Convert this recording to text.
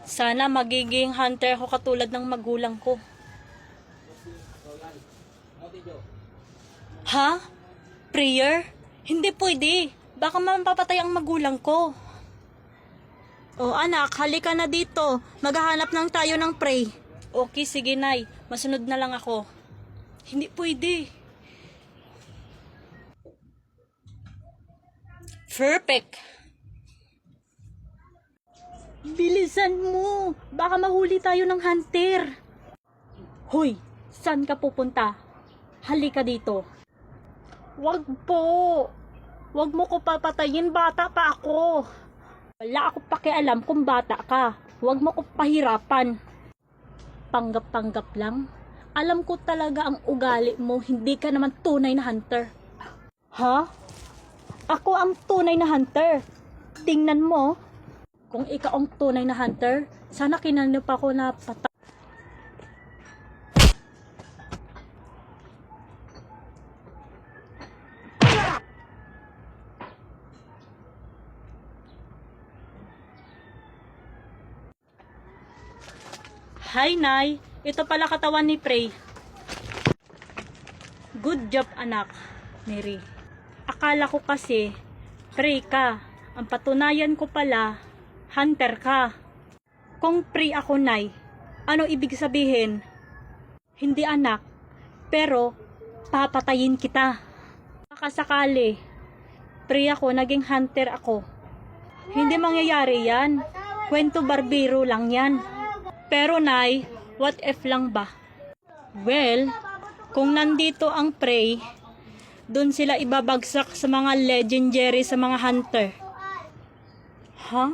Sana magiging hunter ako katulad ng magulang ko. Ha? Prayer? Hindi pwede. Baka mapapatay ang magulang ko. O anak, halika na dito. Maghahanap lang tayo ng pray. Okay, sige nay. Masunod na lang ako. Hindi pwede. Perfect. Bilisan mo. Baka mahuli tayo ng hunter. Hoy, saan ka pupunta? Halika dito. Wag po. Wag mo ko papatayin, bata pa ako. Wala ako pakialam kung bata ka. Wag mo ko pahirapan. Panggap-panggap lang. Alam ko talaga ang ugali mo, hindi ka naman tunay na hunter. Ha? Ako ang tunay na hunter. Tingnan mo. Kung ikaw ang tunay na hunter, sana kinano pa ko na patay. Hi, Nay. Ito pala katawan ni Prey. Good job, anak. Mary. Akala ko kasi, Prey ka. Ang patunayan ko pala, hunter ka. Kung Prey ako, Nay, ano ibig sabihin? Hindi, anak. Pero, papatayin kita. Baka sakali, Prey ako, naging hunter ako. Hindi mangyayari yan. Kwento barbero lang yan. Pero Nay, what if lang ba? Well, kung nandito ang prey, dun sila ibabagsak sa mga legendary sa mga hunter. Ha?